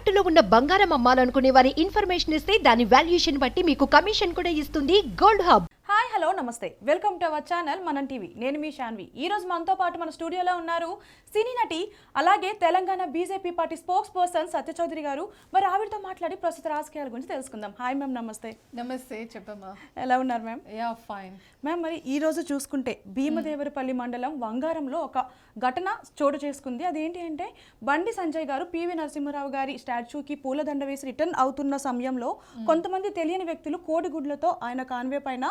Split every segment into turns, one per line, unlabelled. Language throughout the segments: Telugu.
తాకట్టులో ఉన్న బంగారం అమ్మాలనుకునే వారి ఇన్ఫర్మేషన్ ఇస్తే దాని వాల్యుయేషన్ బట్టి మీకు కమిషన్ కూడా ఇస్తుంది గోల్డ్ హబ్.
హాయ్ హలో నమస్తే, వెల్కమ్ టు అవర్ ఛానల్ మనం టీవీ. నేను మీ శాన్వి. ఈ రోజు మనతో పాటు మన స్టూడియోలో ఉన్నారు సినీ నటి, అలాగే Telangana BJP party spokesperson Satya Chaudhary గారు. మరి ఆవిడతో మాట్లాడి ప్రస్తుత రాజకీయాల గురించి తెలుసుకుందాం. హాయ్ మ్యామ్, నమస్తే.
నమస్తే, చెప్పమ్మా.
ఎలా ఉన్నారు మ్యామ్?
Yeah fine
ma'am. మరి ఈ రోజు చూసుకుంటే భీమదేవరపల్లి మండలం వంగారంలో ఒక ఘటన చోటు చేసుకుంది. అదేంటి అంటే బండి సంజయ్ గారు పివి నరసింహారావు గారి స్టాచ్యూకి పూలదండ వేసి రిటర్న్ అవుతున్న సమయంలో కొంతమంది తెలియని వ్యక్తులు కోడిగుడ్లతో ఆయన కాన్వే పైన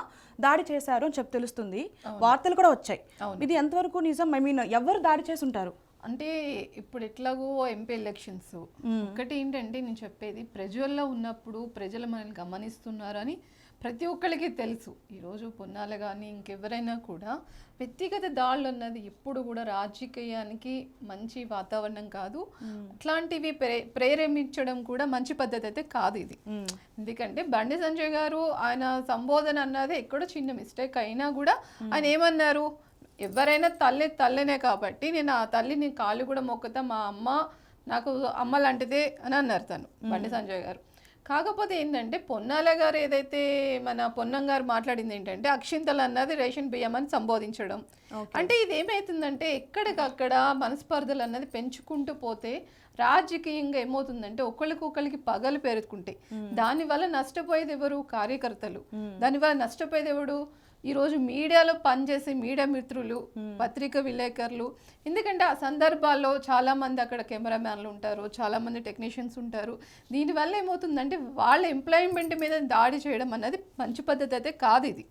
దాడి చేశారు అని చెప్పి తెలుస్తుంది. వార్తలు కూడా వచ్చాయి. ఇది ఎంతవరకు నిజం? ఐ మీన్ ఎవరు దాడి చేసి ఉంటారు?
అంటే ఇప్పుడు ఎట్లాగో ఎంపీ ఎలక్షన్స్, ఒకటి ఏంటంటే నేను చెప్పేది, ప్రజల్లో ఉన్నప్పుడు ప్రజలు మనల్ని గమనిస్తున్నారు అని ప్రతి ఒక్కరికి తెలుసు. ఈరోజు పొన్నాల కానీ ఇంకెవరైనా కూడా వ్యక్తిగత దాడులు అన్నది ఎప్పుడు కూడా రాజకీయానికి మంచి వాతావరణం కాదు. అట్లాంటివి ప్రేరేపించడం కూడా మంచి పద్ధతి అయితే కాదు ఇది. ఎందుకంటే బండి సంజయ్ గారు ఆయన సంబోధన అన్నది ఎక్కడో చిన్న మిస్టేక్ అయినా కూడా ఆయన ఏమన్నారు, ఎవరైనా తల్లినే కాబట్టి నేను ఆ తల్లిని కాళ్ళు కూడా మొక్కుతా, మా అమ్మ నాకు అమ్మ లాంటిదే అని అన్నారు తను, బండి సంజయ్ గారు. కాకపోతే ఏంటంటే పొన్నాల గారు ఏదైతే మన పొన్నం గారు మాట్లాడింది ఏంటంటే అక్షింతలు అన్నది రేషన్ బియ్యం అని సంబోధించడం. అంటే ఇది ఏమవుతుందంటే ఎక్కడికక్కడ మనస్పర్ధలు అన్నది పెంచుకుంటూ పోతే రాజకీయంగా ఏమవుతుందంటే ఒకళ్ళకి పగలు పెరుగుకుంటాయి. దానివల్ల నష్టపోయేది ఎవరు? కార్యకర్తలు. దానివల్ల నష్టపోయేది ఎవడు? ఈరోజు మీడియాలో పనిచేసే మీడియా మిత్రులు, పత్రిక విలేకరులు. ఎందుకంటే ఆ సందర్భాల్లో చాలామంది అక్కడ కెమెరామ్యాన్లు ఉంటారు, చాలామంది టెక్నీషియన్స్ ఉంటారు. దీనివల్ల ఏమవుతుందంటే వాళ్ళ ఎంప్లాయ్మెంట్ మీద దాడి చేయడం అన్నది మంచి పద్ధతి అయితే కాదు. ఇది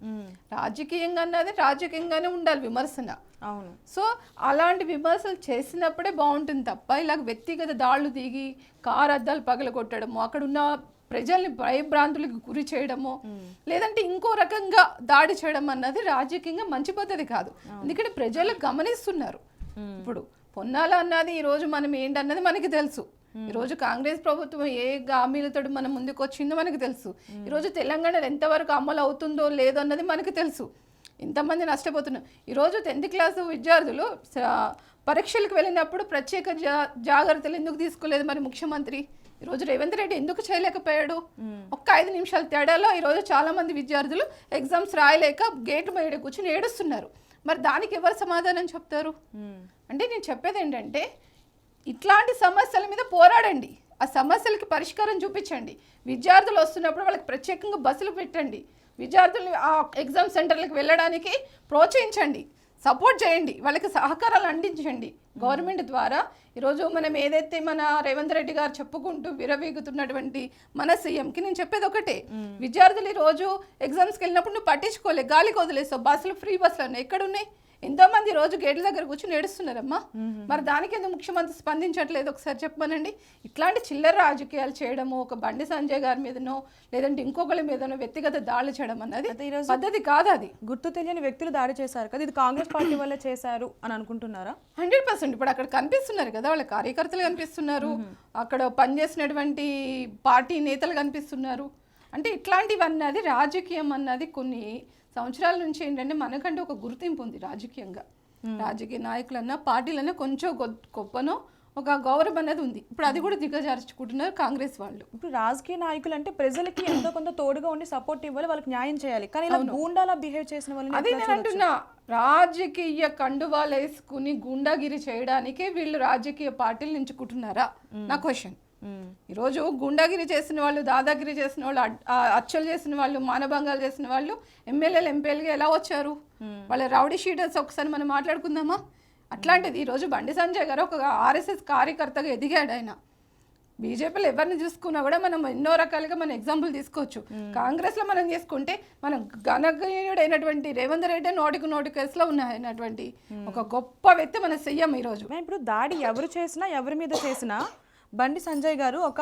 రాజకీయంగా అన్నది రాజకీయంగానే ఉండాలి విమర్శన.
అవును.
సో అలాంటి విమర్శలు చేసినప్పుడే బాగుంటుంది తప్ప ఇలాగ వ్యక్తిగత దాడులు దిగి కారు అద్దాలు పగలగొట్టడము, అక్కడున్న ప్రజల్ని భయభ్రాంతులకు గురి చేయడము, లేదంటే ఇంకో రకంగా దాడి చేయడం అన్నది రాజకీయంగా మంచి పద్ధతి కాదు. ఎందుకంటే ప్రజలు గమనిస్తున్నారు. ఇప్పుడు పొన్నాల అన్నది ఈరోజు మనం ఏంటన్నది మనకి తెలుసు. ఈరోజు కాంగ్రెస్ ప్రభుత్వం ఏ హామీలతో మన ముందుకు వచ్చిందో మనకు తెలుసు. ఈరోజు తెలంగాణలో ఎంతవరకు అమలు అవుతుందో లేదో అన్నది మనకు తెలుసు. ఇంతమంది నష్టపోతున్నారు. ఈరోజు 10th క్లాసు విద్యార్థులు పరీక్షలకు వెళ్ళినప్పుడు ప్రత్యేక జాగ్రత్తలు ఎందుకు తీసుకోలేదు మరి ముఖ్యమంత్రి? ఈరోజు రేవంత్ రెడ్డి ఎందుకు చేయలేకపోయాడు? ఒక్క 5 నిమిషాల తేడాలో ఈరోజు చాలా మంది విద్యార్థులు ఎగ్జామ్స్ రాయలేక గేట్ బయట కూర్చుని ఏడుస్తున్నారు. మరి దానికి ఎవరు సమాధానం చెప్తారు? అంటే నేను చెప్పేది ఏంటంటే ఇట్లాంటి సమస్యల మీద పోరాడండి, ఆ సమస్యలకి పరిష్కారం చూపించండి. విద్యార్థులు వస్తున్నప్పుడు వాళ్ళకి ప్రత్యేకంగా బస్సులు పెట్టండి, విద్యార్థులు ఆ ఎగ్జామ్ సెంటర్లకు వెళ్ళడానికి ప్రోత్సహించండి, సపోర్ట్ చేయండి, వాళ్ళకి సహకారాలు అందించండి. గవర్నమెంట్ ద్వారా ఈరోజు మనం ఏదైతే మన రేవంత్ రెడ్డి గారు చెప్పుకుంటూ విరవీగుతున్నటువంటి మన సీఎంకి నేను చెప్పేది ఒకటే, విద్యార్థులు ఈరోజు ఎగ్జామ్స్కి వెళ్ళినప్పుడు నువ్వు పట్టించుకోలే, గాలికి వదిలేస్తావు. బస్సులు ఫ్రీ బస్సులు అన్నీ ఎక్కడున్నాయి? ఎంతోమంది రోజు గేట్ల దగ్గర కూర్చొని ఏడుస్తున్నారమ్మా. మరి దానికి ఎందుకు ముఖ్యమంత్రి స్పందించట్లేదు? ఒకసారి చెప్పమనండి. ఇట్లాంటి చిల్లర రాజకీయాలు చేయడము, ఒక బండి సంజయ్ గారి మీదనో లేదంటే ఇంకొకరి మీదనో వ్యక్తిగత దాడులు చేయడం అన్నది పద్ధతి కాదు. అది
గుర్తు తెలియని వ్యక్తులు దాడి చేశారు కదా, ఇది కాంగ్రెస్ పార్టీ వల్ల చేశారు అని అనుకుంటున్నారా?
100%. ఇప్పుడు అక్కడ కనిపిస్తున్నారు కదా, వాళ్ళ కార్యకర్తలు కనిపిస్తున్నారు, అక్కడ పనిచేసినటువంటి పార్టీ నేతలు కనిపిస్తున్నారు. అంటే ఇట్లాంటివన్నది రాజకీయం అన్నది కొన్ని సంవత్సరాల నుంచి ఏంటంటే మనకంటే ఒక గుర్తింపు ఉంది రాజకీయంగా. రాజకీయ నాయకులన్నా పార్టీలన్నా కొంచెం గొప్పనో ఒక గౌరవం అనేది ఉంది. ఇప్పుడు అది కూడా దిగజార్చుకుంటున్నారు కాంగ్రెస్ వాళ్ళు.
ఇప్పుడు రాజకీయ నాయకులు అంటే ప్రజలకి ఎంతో కొంత తోడుగా ఉండి సపోర్ట్ ఇవ్వాలి, వాళ్ళకి న్యాయం చేయాలి. కానీ ఇలా గూండాలా బిహేవ్ చేసిన వాళ్ళని
అది నేను అంటున్నా, రాజకీయ కండువాలు వేసుకుని గుండాగిరి చేయడానికే వీళ్ళు రాజకీయ పార్టీలు ఎంచుకుంటున్నారా నా క్వశ్చన్. ఈరోజు గుండాగిరి చేసిన వాళ్ళు, దాదాగిరి చేసిన వాళ్ళు, హత్యలు చేసిన వాళ్ళు, మానభంగాలు చేసిన వాళ్ళు ఎమ్మెల్యేలు ఎంపీలుగా ఎలా వచ్చారు? వాళ్ళ రౌడీ షీటర్స్ ఒకసారి మనం మాట్లాడుకుందామా? అట్లాంటిది ఈరోజు బండి సంజయ్ గారు ఒక ఆర్ఎస్ఎస్ కార్యకర్తగా ఎదిగాడు. ఆయన బీజేపీలో ఎవరిని చూసుకున్నా కూడా మనం ఎన్నో రకాలుగా మనం ఎగ్జాంపుల్ తీసుకోవచ్చు. కాంగ్రెస్లో మనం చేసుకుంటే మనం ఘనగీయుడైనటువంటి రేవంత్ రెడ్డి నోటికి కేసులో ఉన్నటువంటి ఒక గొప్ప వ్యక్తి మన సీఎం. ఈరోజు
ఇప్పుడు దాడి ఎవరు చేసినా, ఎవరి మీద చేసినా బండి సంజయ్ గారు ఒక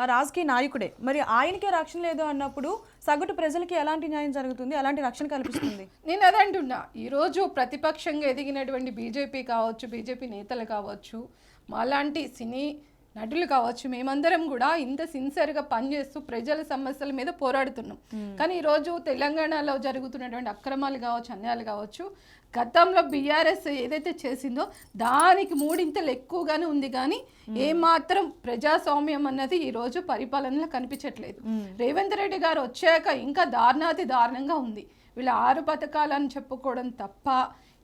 రాజకీయ నాయకుడే. మరి ఆయనకే రక్షణ లేదు అన్నప్పుడు సగటు ప్రజలకి ఎలాంటి న్యాయం జరుగుతుంది, ఎలాంటి రక్షణ కల్పిస్తుంది?
నేను అదే అంటున్నా. ఈరోజు ప్రతిపక్షంగా ఎదిగినటువంటి బీజేపీ కావచ్చు, బీజేపీ నేతలు కావచ్చు, మాలాంటి సినీ నటులు కావచ్చు, మేమందరం కూడా ఇంత సిన్సియర్గా పనిచేస్తూ ప్రజల సమస్యల మీద పోరాడుతున్నాం. కానీ ఈరోజు తెలంగాణలో జరుగుతున్నటువంటి అక్రమాలు కావచ్చు, అన్యాయాలు కావచ్చు, గతంలో బీఆర్ఎస్ ఏదైతే చేసిందో దానికి మూడింతలు ఎక్కువగానే ఉంది. కానీ ఏమాత్రం ప్రజాస్వామ్యం అన్నది ఈరోజు పరిపాలనలో కనిపించట్లేదు. రేవంత్ రెడ్డి గారు వచ్చాక ఇంకా దారుణాతి దారుణంగా ఉంది. వీళ్ళ 6 పథకాలని చెప్పుకోవడం తప్ప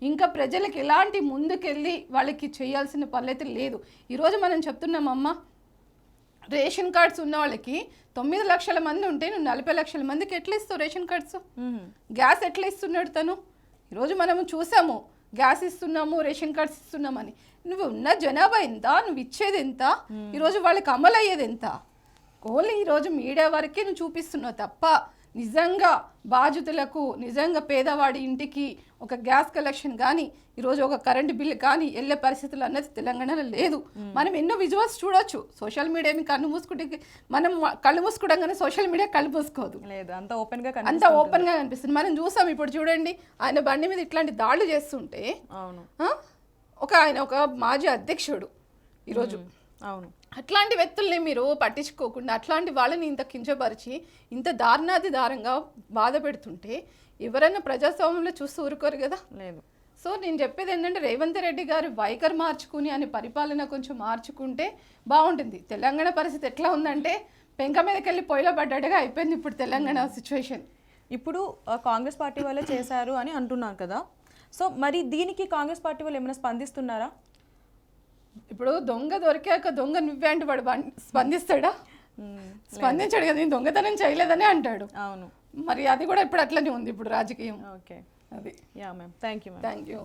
ఇంకా ప్రజలకు ఎలాంటి ముందుకెళ్ళి వాళ్ళకి చేయాల్సిన పనులైతే లేదు. ఈరోజు మనం చెప్తున్నామమ్మా, రేషన్ కార్డ్స్ ఉన్న వాళ్ళకి 9 లక్షల మంది ఉంటే నువ్వు 40 లక్షల మందికి ఎట్లా ఇస్తావు రేషన్ కార్డ్స్? గ్యాస్ ఎట్లా ఇస్తున్నాడు తను? ఈరోజు మనము చూసాము, గ్యాస్ ఇస్తున్నాము, రేషన్ కార్డ్స్ ఇస్తున్నామని. నువ్వు ఉన్న జనాభా ఎంత, నువ్వు ఇచ్చేది ఎంత, ఈరోజు వాళ్ళకి అమలు అయ్యేది ఎంత? ఓన్లీ ఈరోజు మీడియా వరకే నువ్వు చూపిస్తున్నావు తప్ప నిజంగా బాధితులకు, నిజంగా పేదవాడి ఇంటికి ఒక గ్యాస్ కలెక్షన్ కానీ, ఈరోజు ఒక కరెంటు బిల్లు కానీ వెళ్ళే పరిస్థితులు అన్నది తెలంగాణలో లేదు. మనం ఎన్నో విజువల్స్ చూడొచ్చు. సోషల్ మీడియా కళ్ళు మూసుకుంటే, మనం కళ్ళు మూసుకోవడంగానే సోషల్ మీడియా కళ్ళు మూసుకోదు,
లేదు, అంత ఓపెన్గా
కనిపిస్తుంది. మనం చూసాం. ఇప్పుడు చూడండి, ఆయన బండి మీద ఇట్లాంటి దాడులు చేస్తుంటే,
అవును,
ఆయన ఒక మాజీ అధ్యక్షుడు ఈరోజు,
అవును,
అట్లాంటి వ్యక్తుల్ని మీరు పట్టించుకోకుండా అట్లాంటి వాళ్ళని ఇంత కించపరిచి ఇంత దారుణాది దారంగా బాధ పెడుతుంటే ఎవరైనా ప్రజాస్వామ్యంలో చూస్తూ ఊరుకోరు కదా.
లేదు.
సో నేను చెప్పేది ఏంటంటే, రేవంత్ రెడ్డి గారు వైఖరి మార్చుకుని అని పరిపాలన కొంచెం మార్చుకుంటే బాగుంటుంది. తెలంగాణ పరిస్థితి ఎట్లా ఉందంటే పెంక మీదకి వెళ్ళి పొయ్యిలో పడ్డట్టుగా అయిపోయింది ఇప్పుడు తెలంగాణ సిచ్యువేషన్.
ఇప్పుడు కాంగ్రెస్ పార్టీ వాళ్ళే చేశారు అని అంటున్నారు కదా, సో మరి దీనికి కాంగ్రెస్ పార్టీ వాళ్ళు ఏమైనా స్పందిస్తున్నారా?
ఇప్పుడు దొంగ దొరికాక దొంగ నువ్వే అంటే వాడు స్పందిస్తాడా? స్పందించాడు కదా, నేను దొంగతనం చేయలేదని అంటాడు.
అవును,
మరి అది కూడా ఇప్పుడు అట్లనే ఉంది ఇప్పుడు రాజకీయం.
ఓకే,
అది.
Yeah ma'am, thank you.
Thank you.